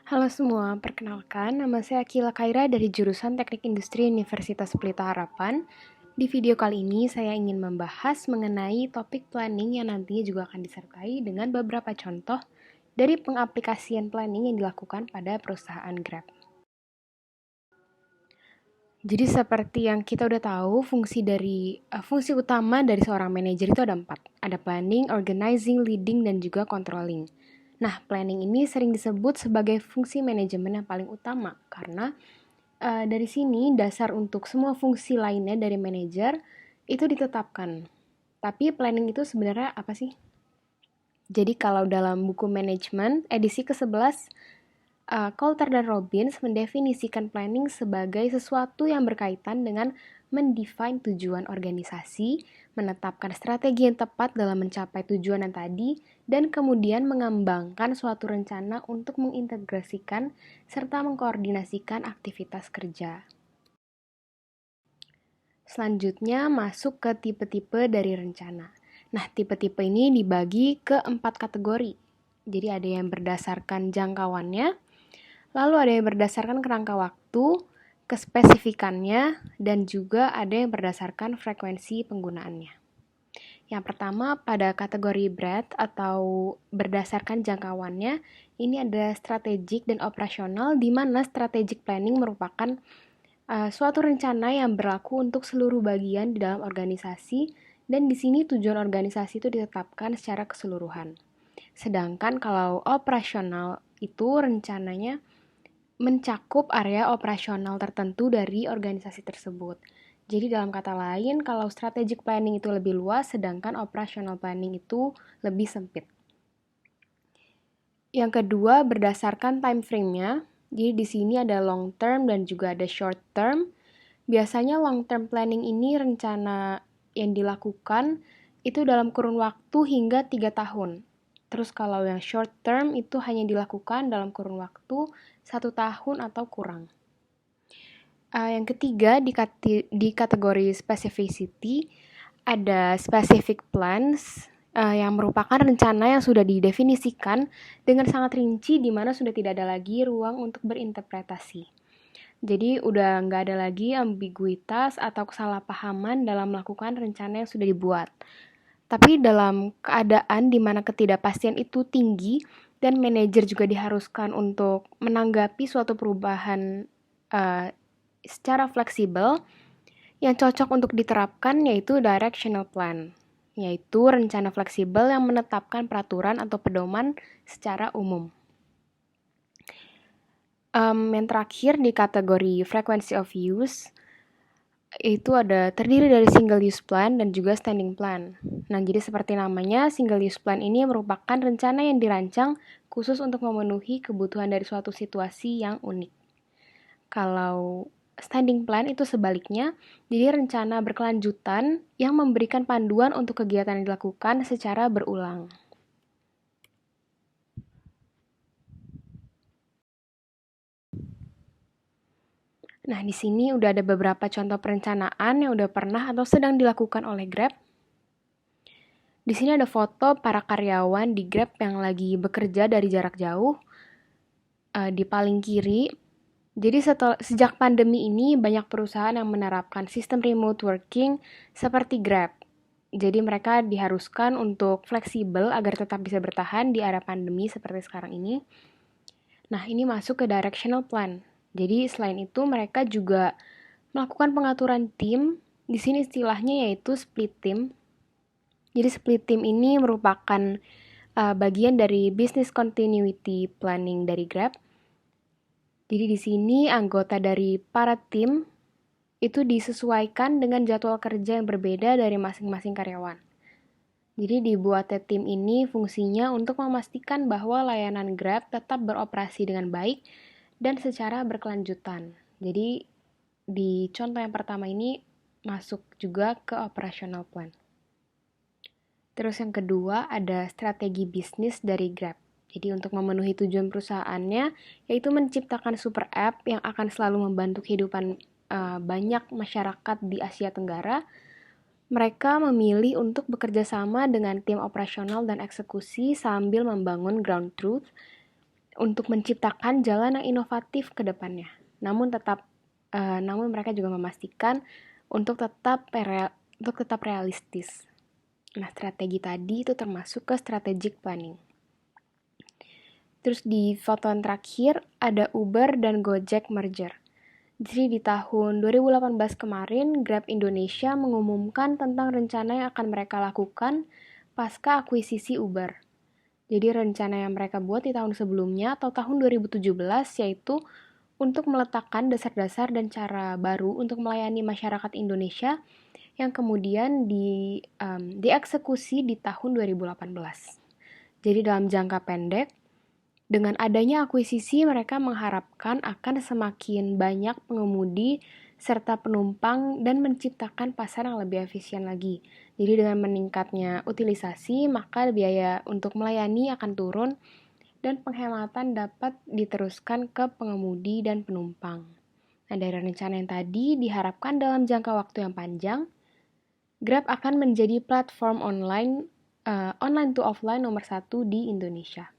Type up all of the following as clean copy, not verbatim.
Halo semua, perkenalkan nama saya Akila Kaira dari jurusan Teknik Industri Universitas Pelita Harapan. Di video kali ini saya ingin membahas mengenai topik planning yang nantinya juga akan disertai dengan beberapa contoh dari pengaplikasian planning yang dilakukan pada perusahaan Grab. Jadi seperti yang kita udah tahu, fungsi utama dari seorang manajer itu ada 4. Ada planning, organizing, leading, dan juga controlling. Nah, planning ini sering disebut sebagai fungsi manajemen yang paling utama karena dari sini dasar untuk semua fungsi lainnya dari manajer itu ditetapkan. Tapi planning itu sebenarnya apa sih? Jadi kalau dalam buku manajemen edisi ke-11, Coulter dan Robbins mendefinisikan planning sebagai sesuatu yang berkaitan dengan mendefine tujuan organisasi, menetapkan strategi yang tepat dalam mencapai tujuan yang tadi, dan kemudian mengembangkan suatu rencana untuk mengintegrasikan serta mengkoordinasikan aktivitas kerja. Selanjutnya masuk ke tipe-tipe dari rencana. Nah, tipe-tipe ini dibagi ke 4 kategori. Jadi ada yang berdasarkan jangkauannya, lalu ada yang berdasarkan kerangka waktu, kespesifikannya, dan juga ada yang berdasarkan frekuensi penggunaannya. Yang pertama pada kategori breadth atau berdasarkan jangkauannya, ini ada strategik dan operasional di mana strategic planning merupakan suatu rencana yang berlaku untuk seluruh bagian di dalam organisasi dan di sini tujuan organisasi itu ditetapkan secara keseluruhan. Sedangkan kalau operasional itu rencananya mencakup area operasional tertentu dari organisasi tersebut. Jadi dalam kata lain, kalau strategic planning itu lebih luas, sedangkan operational planning itu lebih sempit. Yang kedua, berdasarkan time frame-nya. Jadi di sini ada long term dan juga ada short term. Biasanya long term planning ini rencana yang dilakukan itu dalam kurun waktu hingga 3 tahun. Terus kalau yang short term itu hanya dilakukan dalam kurun waktu 1 tahun atau kurang. Yang ketiga di kategori specificity ada specific plans yang merupakan rencana yang sudah didefinisikan dengan sangat rinci di mana sudah tidak ada lagi ruang untuk berinterpretasi. Jadi udah nggak ada lagi ambiguitas atau kesalahpahaman dalam melakukan rencana yang sudah dibuat. Tapi dalam keadaan di mana ketidakpastian itu tinggi dan manajer juga diharuskan untuk menanggapi suatu perubahan uh, secara fleksibel, yang cocok untuk diterapkan yaitu directional plan, yaitu rencana fleksibel yang menetapkan peraturan atau pedoman secara umum. Yang terakhir di kategori frequency of use, itu ada terdiri dari single use plan dan juga standing plan. Nah, jadi seperti namanya, single use plan ini merupakan rencana yang dirancang khusus untuk memenuhi kebutuhan dari suatu situasi yang unik. Kalau standing plan itu sebaliknya, jadi rencana berkelanjutan yang memberikan panduan untuk kegiatan yang dilakukan secara berulang. Nah, di sini udah ada beberapa contoh perencanaan yang udah pernah atau sedang dilakukan oleh Grab. Di sini ada foto para karyawan di Grab yang lagi bekerja dari jarak jauh. Di paling kiri, jadi sejak pandemi ini banyak perusahaan yang menerapkan sistem remote working seperti Grab. Jadi mereka diharuskan untuk fleksibel agar tetap bisa bertahan di era pandemi seperti sekarang ini. Nah, ini masuk ke directional plan. Jadi selain itu mereka juga melakukan pengaturan tim. Di sini istilahnya yaitu split team. Jadi split team ini merupakan bagian dari business continuity planning dari Grab. Jadi di sini anggota dari para tim itu disesuaikan dengan jadwal kerja yang berbeda dari masing-masing karyawan. Jadi dibuatnya tim ini fungsinya untuk memastikan bahwa layanan Grab tetap beroperasi dengan baik dan secara berkelanjutan. Jadi di contoh yang pertama ini masuk juga ke operational plan. Terus yang kedua ada strategi bisnis dari Grab. Jadi untuk memenuhi tujuan perusahaannya yaitu menciptakan super app yang akan selalu membantu kehidupan banyak masyarakat di Asia Tenggara. Mereka memilih untuk bekerja sama dengan tim operasional dan eksekusi sambil membangun ground truth untuk menciptakan jalan yang inovatif ke depannya. Namun mereka juga memastikan untuk tetap realistis. Nah, strategi tadi itu termasuk ke strategic planning. Terus di foto yang terakhir ada Uber dan Gojek merger. Jadi di tahun 2018 kemarin, Grab Indonesia mengumumkan tentang rencana yang akan mereka lakukan pasca akuisisi Uber. Jadi rencana yang mereka buat di tahun sebelumnya atau tahun 2017 yaitu untuk meletakkan dasar-dasar dan cara baru untuk melayani masyarakat Indonesia yang kemudian dieksekusi di tahun 2018. Jadi dalam jangka pendek, dengan adanya akuisisi, mereka mengharapkan akan semakin banyak pengemudi serta penumpang dan menciptakan pasar yang lebih efisien lagi. Jadi dengan meningkatnya utilisasi, maka biaya untuk melayani akan turun dan penghematan dapat diteruskan ke pengemudi dan penumpang. Nah, dari rencana yang tadi diharapkan dalam jangka waktu yang panjang, Grab akan menjadi platform online to offline nomor 1 di Indonesia.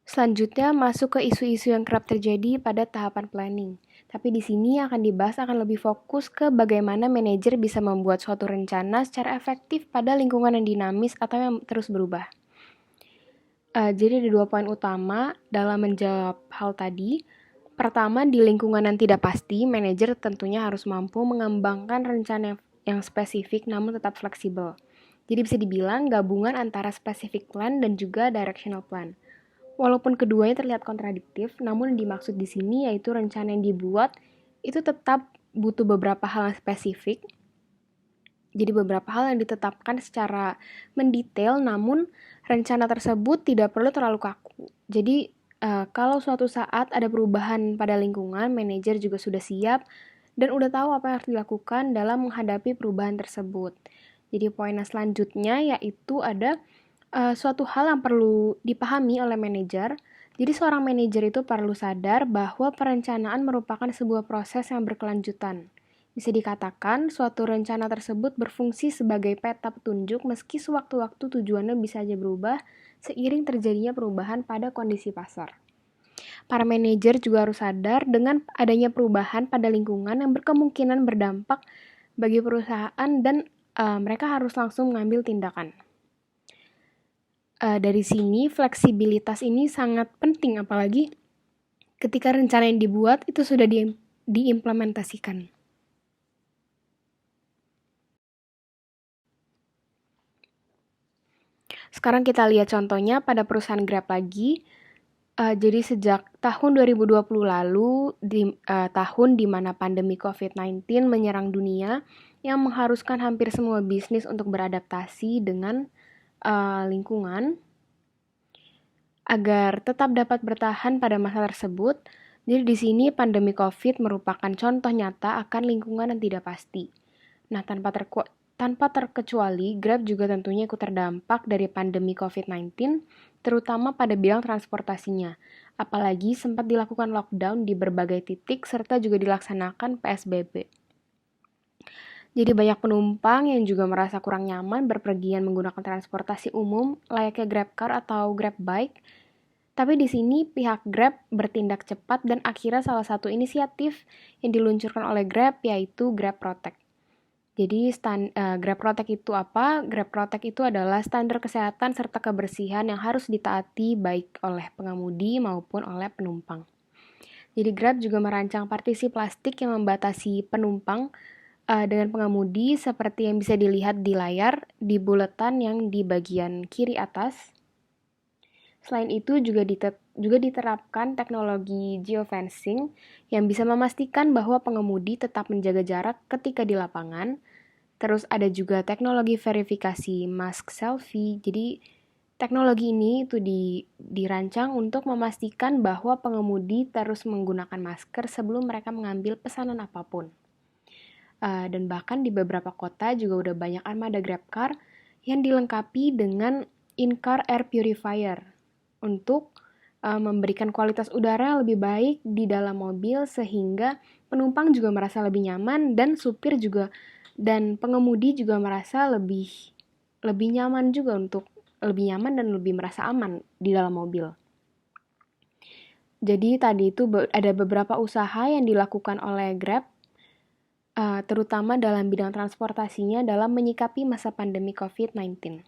Selanjutnya masuk ke isu-isu yang kerap terjadi pada tahapan planning. Tapi di sini akan dibahas akan lebih fokus ke bagaimana manajer bisa membuat suatu rencana secara efektif pada lingkungan yang dinamis atau yang terus berubah. Jadi ada 2 poin utama dalam menjawab hal tadi. Pertama, di lingkungan yang tidak pasti, manajer tentunya harus mampu mengembangkan rencana yang spesifik namun tetap fleksibel. Jadi bisa dibilang gabungan antara specific plan dan juga directional plan. Walaupun keduanya terlihat kontradiktif, namun yang dimaksud di sini yaitu rencana yang dibuat itu tetap butuh beberapa hal yang spesifik. Jadi beberapa hal yang ditetapkan secara mendetail, namun rencana tersebut tidak perlu terlalu kaku. Jadi kalau suatu saat ada perubahan pada lingkungan, manajer juga sudah siap dan udah tahu apa yang harus dilakukan dalam menghadapi perubahan tersebut. Jadi poin selanjutnya yaitu ada suatu hal yang perlu dipahami oleh manajer. Jadi seorang manajer itu perlu sadar bahwa perencanaan merupakan sebuah proses yang berkelanjutan. Bisa dikatakan suatu rencana tersebut berfungsi sebagai peta petunjuk meski sewaktu-waktu tujuannya bisa saja berubah seiring terjadinya perubahan pada kondisi pasar. Para manajer juga harus sadar dengan adanya perubahan pada lingkungan yang berkemungkinan berdampak bagi perusahaan dan mereka harus langsung mengambil tindakan. Dari sini fleksibilitas ini sangat penting apalagi ketika rencana yang dibuat itu sudah diimplementasikan. Sekarang kita lihat contohnya pada perusahaan Grab lagi. Jadi sejak tahun 2020 lalu, tahun di mana pandemi COVID-19 menyerang dunia yang mengharuskan hampir semua bisnis untuk beradaptasi dengan lingkungan agar tetap dapat bertahan pada masa tersebut. Jadi di sini pandemi COVID merupakan contoh nyata akan lingkungan yang tidak pasti. Nah, tanpa terkecuali, Grab juga tentunya ikut terdampak dari pandemi COVID-19, terutama pada bidang transportasinya. Apalagi sempat dilakukan lockdown di berbagai titik serta juga dilaksanakan PSBB. Jadi banyak penumpang yang juga merasa kurang nyaman berpergian menggunakan transportasi umum layaknya GrabCar atau GrabBike. Tapi di sini pihak Grab bertindak cepat dan akhirnya salah satu inisiatif yang diluncurkan oleh Grab yaitu Grab Protect. Jadi Grab Protect itu apa? Grab Protect itu adalah standar kesehatan serta kebersihan yang harus ditaati baik oleh pengemudi maupun oleh penumpang. Jadi Grab juga merancang partisi plastik yang membatasi penumpang dengan pengemudi seperti yang bisa dilihat di layar di buletan yang di bagian kiri atas. Selain itu juga diterapkan teknologi geofencing yang bisa memastikan bahwa pengemudi tetap menjaga jarak ketika di lapangan. Terus ada juga teknologi verifikasi mask selfie. Jadi teknologi ini itu dirancang untuk memastikan bahwa pengemudi terus menggunakan masker sebelum mereka mengambil pesanan apapun. Dan bahkan di beberapa kota juga udah banyak armada GrabCar yang dilengkapi dengan in-car air purifier untuk memberikan kualitas udara yang lebih baik di dalam mobil sehingga penumpang juga merasa lebih nyaman dan supir juga dan pengemudi juga merasa lebih lebih nyaman juga untuk lebih nyaman dan lebih merasa aman di dalam mobil. Jadi tadi itu ada beberapa usaha yang dilakukan oleh Grab, terutama dalam bidang transportasinya dalam menyikapi masa pandemi COVID-19.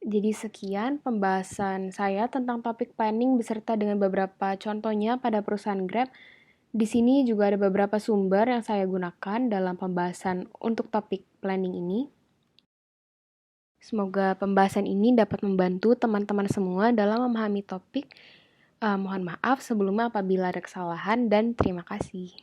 Jadi sekian pembahasan saya tentang topik planning beserta dengan beberapa contohnya pada perusahaan Grab. Di sini juga ada beberapa sumber yang saya gunakan dalam pembahasan untuk topik planning ini. Semoga pembahasan ini dapat membantu teman-teman semua dalam memahami topik. Mohon maaf sebelumnya apabila ada kesalahan dan terima kasih.